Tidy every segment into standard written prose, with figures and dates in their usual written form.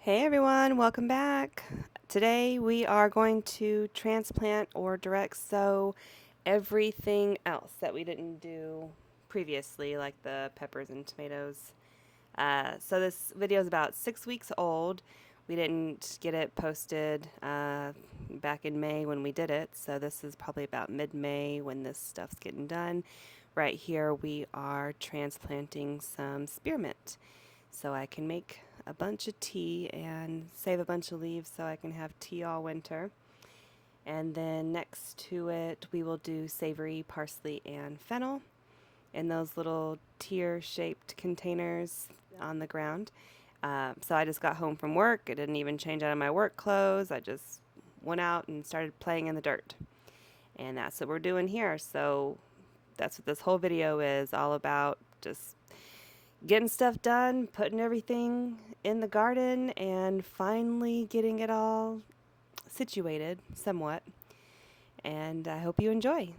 Hey everyone, welcome back. Today we are going to transplant or direct sow everything else that we didn't do previously, like the peppers and tomatoes. So this video is about 6 weeks old. We didn't get it posted back in May when we did it, so this is probably about mid-May when this stuff's getting done. Right here we are transplanting some spearmint so I can make a bunch of tea and save a bunch of leaves so I can have tea all winter. And then next to it we will do savory, parsley, and fennel in those little tear-shaped containers on the ground. So I just got home from work. I didn't even change out of my work clothes. I just went out and started playing in the dirt. And that's what we're doing here. So that's what this whole video is all about, just getting stuff done, putting everything in the garden, and finally getting it all situated somewhat. And I hope you enjoy.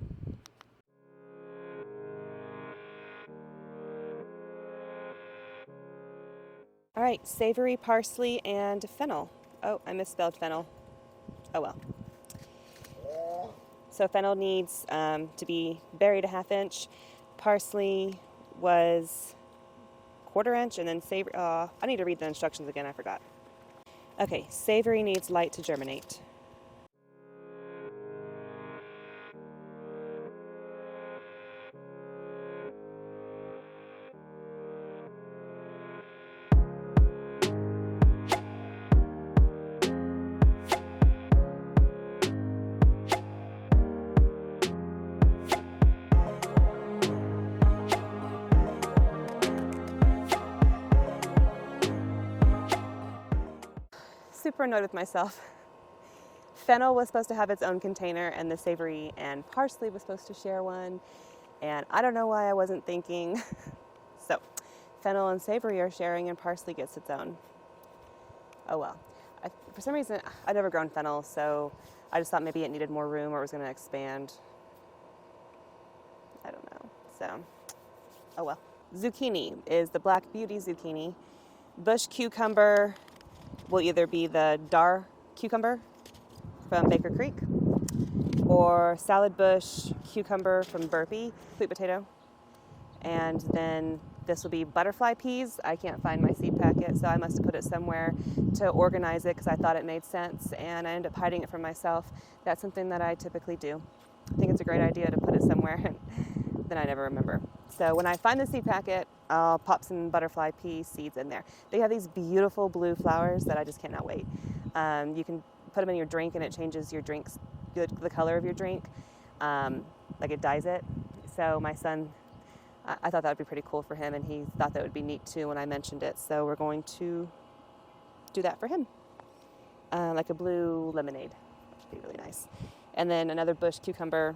All right, savory, parsley, and fennel. Oh, I misspelled fennel. Oh well. So fennel needs to be buried a 1/2 inch. Parsley was 1/4 inch, and then savory, I need to read the instructions again, I forgot. Okay, savory needs light to germinate. Super annoyed with myself. Fennel was supposed to have its own container, and the savory and parsley was supposed to share one, and I don't know why I wasn't thinking. So fennel and savory are sharing, and parsley gets its own. Oh well. For some reason I've never grown fennel, so I just thought maybe it needed more room or it was going to expand. I don't know. So oh well. Zucchini is the Black Beauty zucchini. Bush cucumber will either be the Dar cucumber from Baker Creek or salad bush cucumber from Burpee, sweet potato. And then this will be butterfly peas. I can't find my seed packet, so I must have put it somewhere to organize it because I thought it made sense, and I ended up hiding it from myself. That's something that I typically do. I think it's a great idea to put it somewhere, and then I never remember. So when I find the seed packet, I'll pop some butterfly pea seeds in there. They have these beautiful blue flowers that I just cannot wait. You can put them in your drink and it changes your drink's, the color of your drink. Like it dyes it. So my son, I thought that would be pretty cool for him, and he thought that would be neat too when I mentioned it. So we're going to do that for him. Like a blue lemonade, which would be really nice. And then another bush cucumber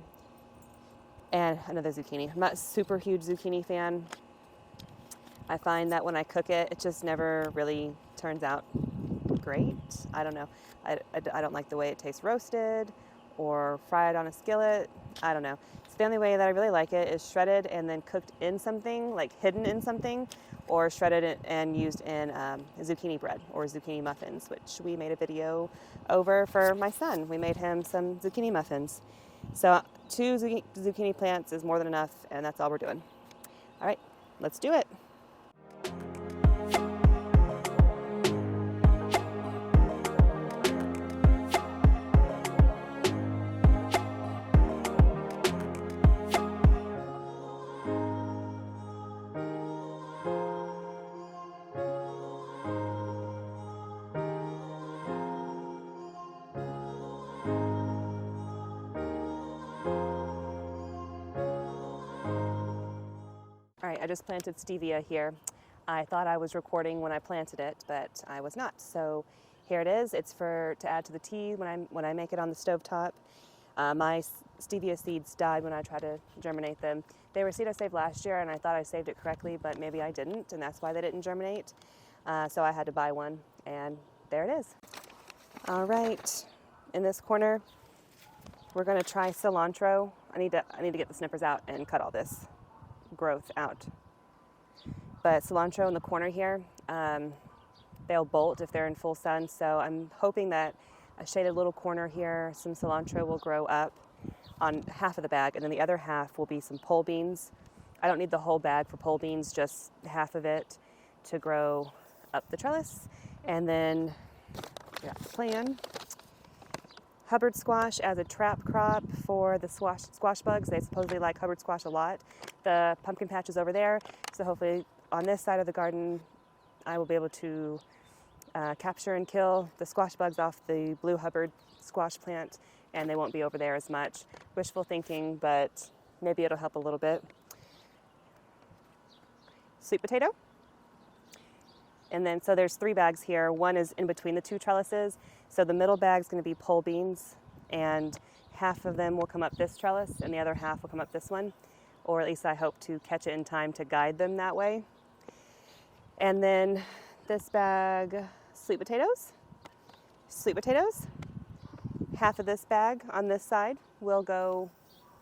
and another zucchini. I'm not a super huge zucchini fan. I find that when I cook it, it just never really turns out great. I don't know. I don't like the way it tastes roasted or fried on a skillet. I don't know. So the only way that I really like it is shredded and then cooked in something, like hidden in something, or shredded and used in zucchini bread or zucchini muffins, which we made a video over for my son. We made him some zucchini muffins. So 2 zucchini plants is more than enough, and that's all we're doing. All right, let's do it. All right, I just planted stevia here. I thought I was recording when I planted it, but I was not. So here it is. It's to add to the tea when I make it on the stovetop. My stevia seeds died when I tried to germinate them. They were seed I saved last year, and I thought I saved it correctly, but maybe I didn't, and that's why they didn't germinate. So I had to buy one, and there it is. All right, in this corner, we're going to try cilantro. I need to get the snippers out and cut all this growth out. But cilantro in the corner here, they'll bolt if they're in full sun. So I'm hoping that a shaded little corner here, some cilantro will grow up on half of the bag, and then the other half will be some pole beans. I don't need the whole bag for pole beans, just half of it to grow up the trellis. And then got the plan. Hubbard squash as a trap crop for the squash bugs. They supposedly like Hubbard squash a lot. The pumpkin patch is over there, so hopefully on this side of the garden I will be able to capture and kill the squash bugs off the blue Hubbard squash plant, and they won't be over there as much. Wishful thinking, but maybe it'll help a little bit. Sweet potato. And then, so there's 3 bags here. One is in between the 2 trellises. So the middle bag's going to be pole beans, and half of them will come up this trellis, and the other half will come up this one. Or at least I hope to catch it in time to guide them that way. And then this bag, sweet potatoes. Sweet potatoes. Half of this bag on this side will go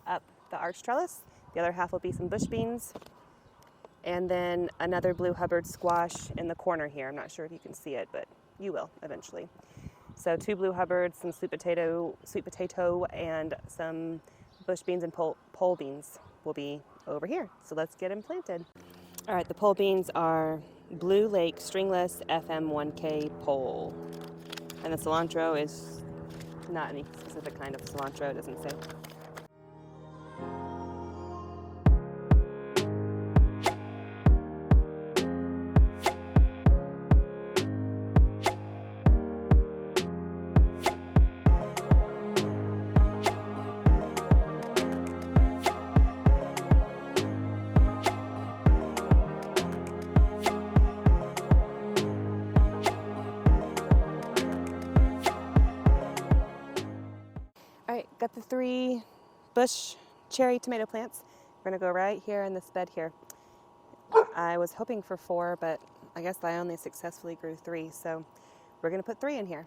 up the arch trellis. The other half will be some bush beans. And then another blue Hubbard squash in the corner here. I'm not sure if you can see it, but you will eventually. So 2 blue Hubbards, some sweet potato, and some bush beans and pole beans will be over here. So let's get them planted. All right, the pole beans are Blue Lake Stringless FM1K pole. And the cilantro is not any specific kind of cilantro, it doesn't say. All right, got the 3 bush cherry tomato plants. We're gonna go right here in this bed here. I was hoping for 4, but I guess I only successfully grew 3, so we're gonna put 3 in here.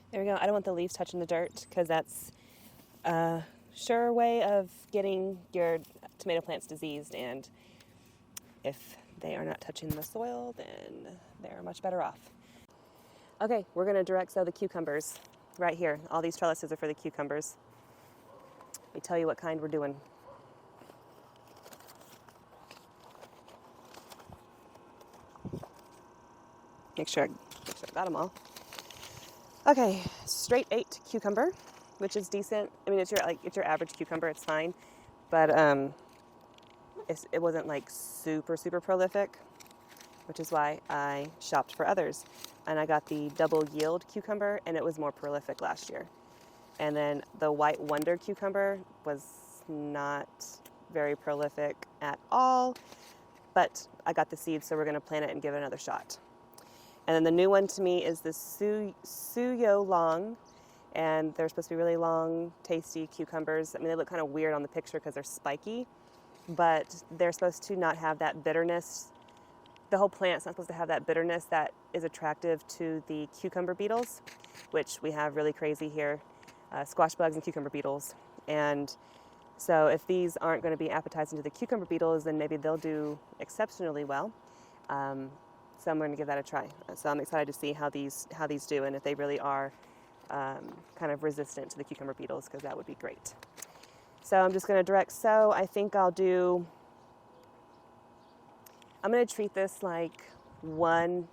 There we go. I don't want the leaves touching the dirt because that's a sure way of getting your tomato plants diseased, and if they are not touching the soil, then they're much better off. Okay, we're going to direct sow the cucumbers right here. All these trellises are for the cucumbers. Let me tell you what kind we're doing. Make sure I got them all. Okay, straight 8 cucumber, which is decent. I mean, it's your average cucumber. It's fine, but it wasn't like super prolific, which is why I shopped for others. And I got the double yield cucumber, and it was more prolific last year. And then the white wonder cucumber was not very prolific at all, but I got the seeds, so we're going to plant it and give it another shot. And then the new one to me is the Suyo Long, and they're supposed to be really long, tasty cucumbers. I mean, they look kind of weird on the picture because they're spiky, but they're supposed to not have that bitterness. The whole plant's not supposed to have that bitterness that is attractive to the cucumber beetles, which we have really crazy here, squash bugs and cucumber beetles. And so if these aren't going to be appetizing to the cucumber beetles, then maybe they'll do exceptionally well. So I'm going to give that a try. So I'm excited to see how these do, and if they really are kind of resistant to the cucumber beetles, because that would be great. So I'm just going to direct sow. I think I'm going to treat this like one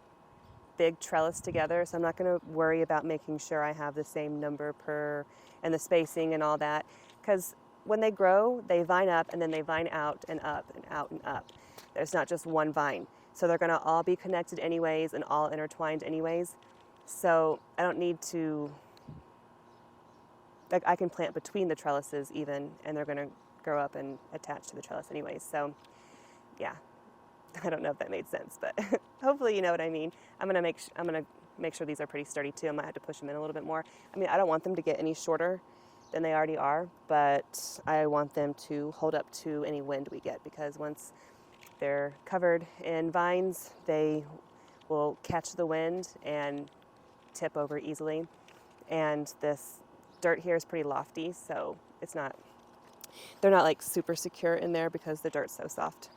big trellis together, so I'm not going to worry about making sure I have the same number per, and the spacing and all that, because when they grow, they vine up, and then they vine out and up and out and up. There's not just one vine. So they're gonna all be connected anyways and all intertwined anyways. So I don't need to, like, I can plant between the trellises even, and they're gonna grow up and attach to the trellis anyways. So yeah, I don't know if that made sense, but hopefully you know what I mean. I'm gonna make sure these are pretty sturdy too. I might have to push them in a little bit more. I mean, I don't want them to get any shorter than they already are, but I want them to hold up to any wind we get, because once they're covered in vines, they will catch the wind and tip over easily. And this dirt here is pretty lofty, so they're not like super secure in there because the dirt's so soft.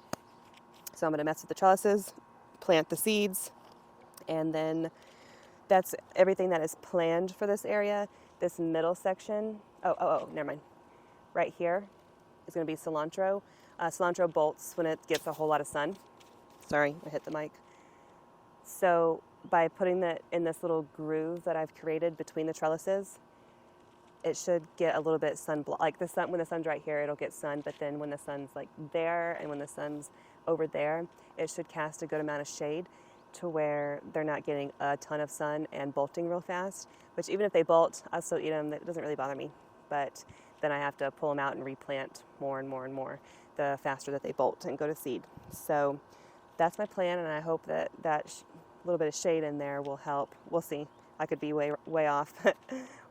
So I'm gonna mess with the trellises, plant the seeds, and then that's everything that is planned for this area. This middle section, never mind. Right here is gonna be cilantro. Cilantro bolts when it gets a whole lot of sun. Sorry, I hit the mic. So by putting that in this little groove that I've created between the trellises, it should get a little bit like the sun, when the sun's right here, it'll get sun, but then when the sun's like there and when the sun's over there, it should cast a good amount of shade to where they're not getting a ton of sun and bolting real fast, which even if they bolt, I'll still eat them. It doesn't really bother me, but then I have to pull them out and replant more and more and more the faster that they bolt and go to seed. So that's my plan, and I hope that little bit of shade in there will help. We'll see. I could be way off.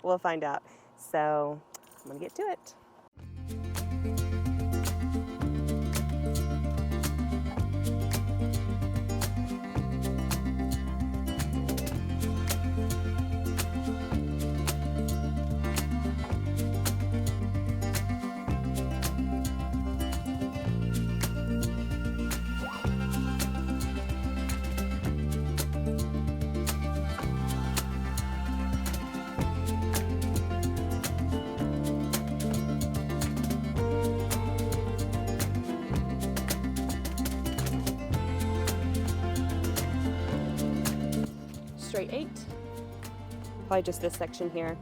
We'll find out. So I'm gonna get to it. Straight 8, probably just this section here,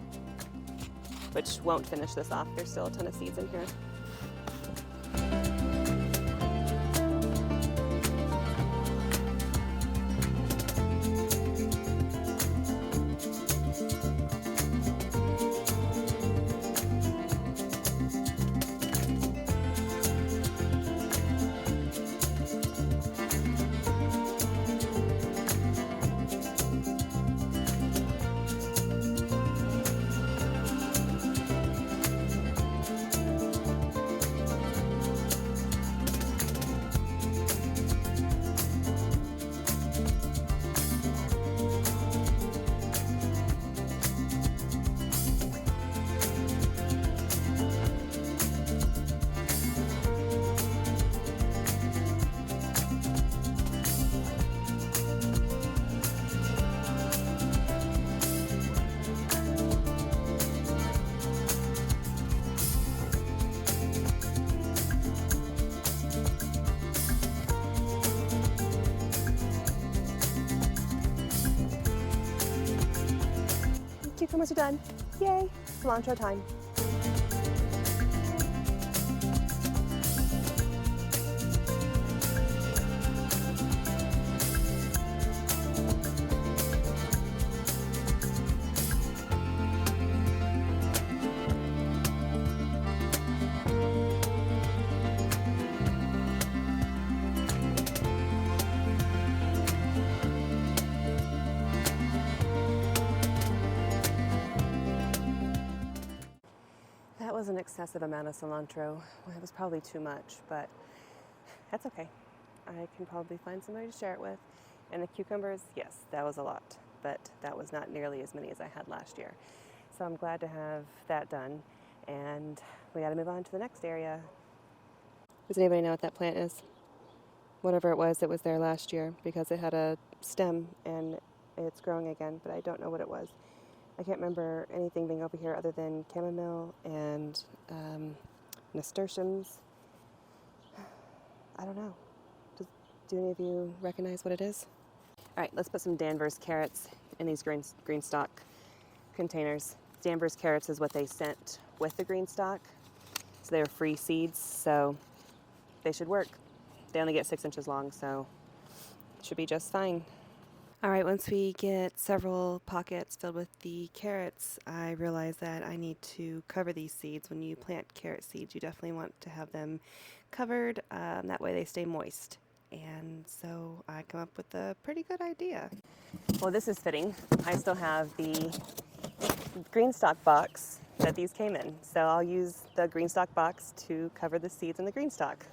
which won't finish this off. There's still a ton of seeds in here. Cucumbers are done. Yay, cilantro time. That was an excessive amount of cilantro. It was probably too much, but that's okay. I can probably find somebody to share it with. And the cucumbers, yes, that was a lot, but that was not nearly as many as I had last year. So I'm glad to have that done, and we got to move on to the next area. Does anybody know what that plant is? Whatever it was there last year, because it had a stem and it's growing again, but I don't know what it was. I can't remember anything being over here other than chamomile and nasturtiums. I don't know. Do any of you recognize what it is? All right, let's put some Danvers carrots in these green stalk containers. Danvers carrots is what they sent with the green stalk. So they were free seeds, so they should work. They only get 6 inches long, so should be just fine. All right, once we get several pockets filled with the carrots, I realize that I need to cover these seeds. When you plant carrot seeds, you definitely want to have them covered. That way they stay moist. And so I come up with a pretty good idea. Well, this is fitting. I still have the green stock box that these came in. So I'll use the green stock box to cover the seeds in the green stock.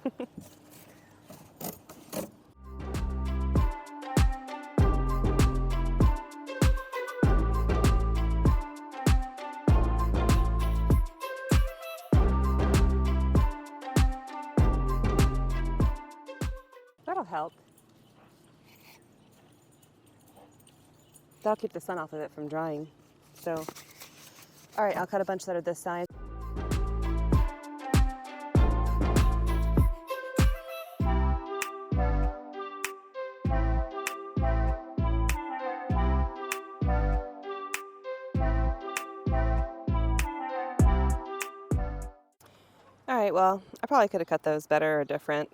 That'll help. That'll keep the sun off of it from drying. So, all right, I'll cut a bunch that are this size. All right, well, I probably could have cut those better or different,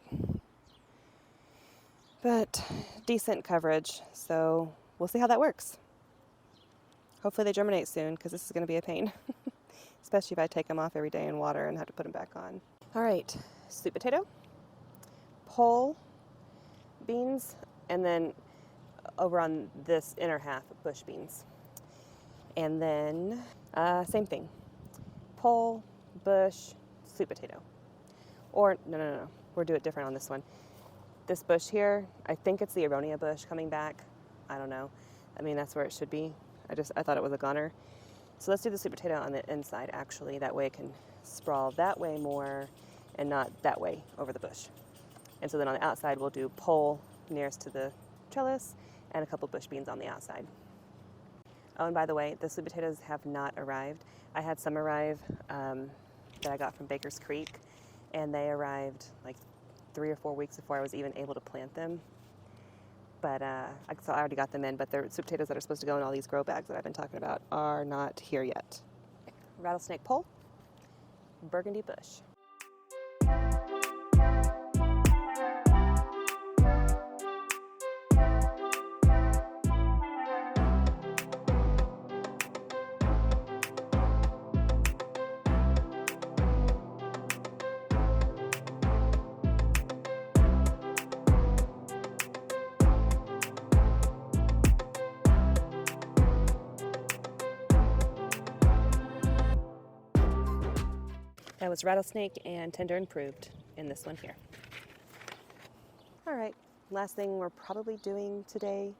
but decent coverage, so we'll see how that works. Hopefully they germinate soon, because this is going to be a pain, especially if I take them off every day in water and have to put them back on. All right, sweet potato, pole, beans, and then over on this inner half, bush beans. And then same thing, pole, bush, sweet potato. Or, no, we'll do it different on this one. This bush here, I think it's the aronia bush coming back. I don't know. I mean, that's where it should be. I thought it was a goner. So let's do the sweet potato on the inside, actually. That way it can sprawl that way more and not that way over the bush. And so then on the outside, we'll do pole nearest to the trellis and a couple bush beans on the outside. Oh, and by the way, the sweet potatoes have not arrived. I had some arrive that I got from Baker's Creek, and they arrived like 3 or 4 weeks before I was even able to plant them. But so I already got them in, but the sweet potatoes that are supposed to go in all these grow bags that I've been talking about are not here yet. Rattlesnake pole, burgundy bush. That was rattlesnake and tender improved in this one here. All right, last thing we're probably doing today.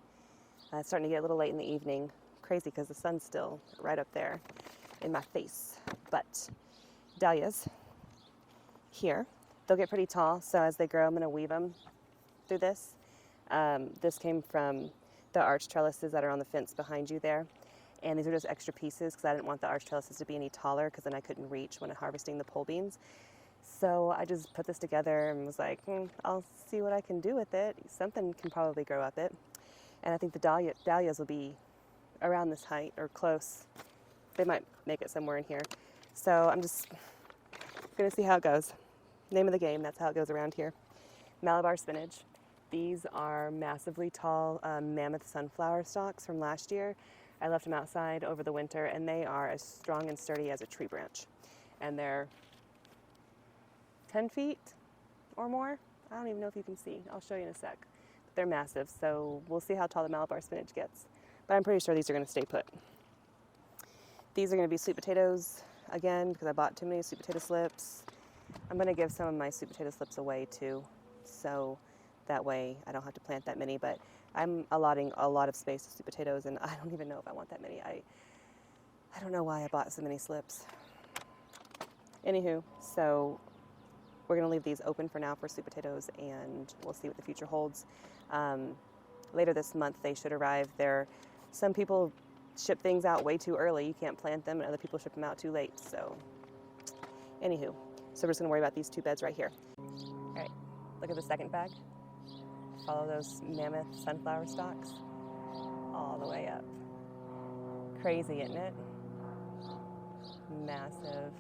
It's starting to get a little late in the evening. Crazy because the sun's still right up there in my face. But dahlias here, they'll get pretty tall. So as they grow, I'm going to weave them through this. This came from the arch trellises that are on the fence behind you there. And these are just extra pieces because I didn't want the arch trellises to be any taller because then I couldn't reach when harvesting the pole beans. So I just put this together and was like, I'll see what I can do with it. Something can probably grow up it. And I think the dahlias will be around this height or close. They might make it somewhere in here. So I'm just going to see how it goes. Name of the game, that's how it goes around here. Malabar spinach. These are massively tall mammoth sunflower stalks from last year. I left them outside over the winter, and they are as strong and sturdy as a tree branch. And they're 10 feet or more. I don't even know if you can see. I'll show you in a sec. But they're massive, so we'll see how tall the Malabar spinach gets. But I'm pretty sure these are going to stay put. These are going to be sweet potatoes again, because I bought too many sweet potato slips. I'm going to give some of my sweet potato slips away too, so that way I don't have to plant that many. But I'm allotting a lot of space to sweet potatoes, and I don't even know if I want that many. I don't know why I bought so many slips. Anywho, so we're going to leave these open for now for sweet potatoes, and we'll see what the future holds. Later this month, they should arrive. Some people ship things out way too early. You can't plant them, and other people ship them out too late. So, anywho, so we're just going to worry about these two beds right here. All right, look at the second bag. Follow those mammoth sunflower stalks all the way up. Crazy, isn't it? Massive.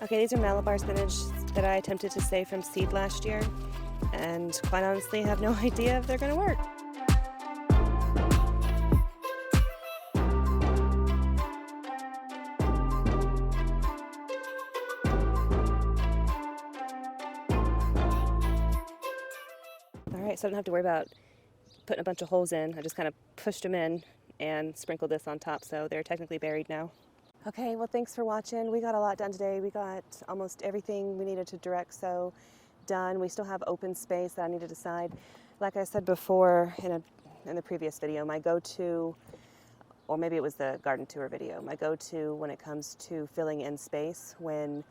Okay, these are Malabar spinach that I attempted to save from seed last year, and quite honestly have no idea if they're going to work. Alright, so I don't have to worry about putting a bunch of holes in. I just kind of pushed them in and sprinkled this on top, so they're technically buried now. Okay, well, thanks for watching. We got a lot done today. We got almost everything we needed to direct sow done. We still have open space that I need to decide. Like I said before in the previous video, my go-to, or maybe it was the garden tour video, my go-to when it comes to filling in space when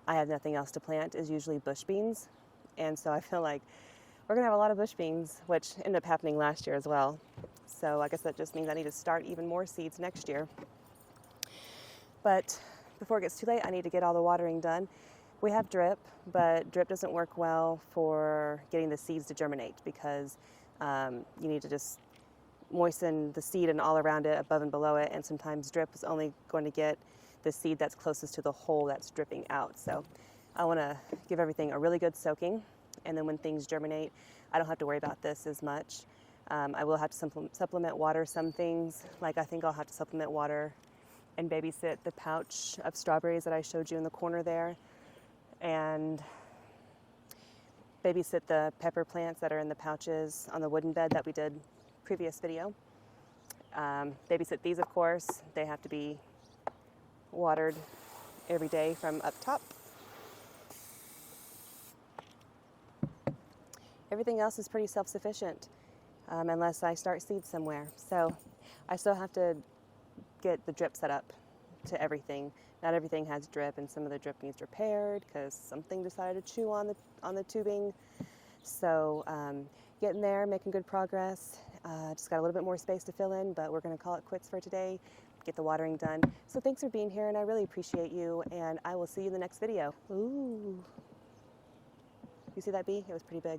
I have nothing else to plant is usually bush beans. And so I feel like we're gonna have a lot of bush beans, which ended up happening last year as well. So I guess that just means I need to start even more seeds next year. But before it gets too late, I need to get all the watering done. We have drip, but drip doesn't work well for getting the seeds to germinate because you need to just moisten the seed and all around it, above and below it, and sometimes drip is only going to get the seed that's closest to the hole that's dripping out. So I want to give everything a really good soaking, and then when things germinate, I don't have to worry about this as much. I will have to supplement water some things, like I think I'll have to supplement water and babysit the pouch of strawberries that I showed you in the corner there, and babysit the pepper plants that are in the pouches on the wooden bed that we did previous video. Babysit these, of course. They have to be watered every day from up top. Everything else is pretty self-sufficient, unless I start seeds somewhere. So I still have to get the drip set up to everything. Not everything has drip, and some of the drip needs repaired because something decided to chew on the tubing. So getting there, making good progress. Just got a little bit more space to fill in, but we're going to call it quits for today. Get the watering done. So thanks for being here, and I really appreciate you, and I will see you in the next video. Ooh. You see that bee? It was pretty big.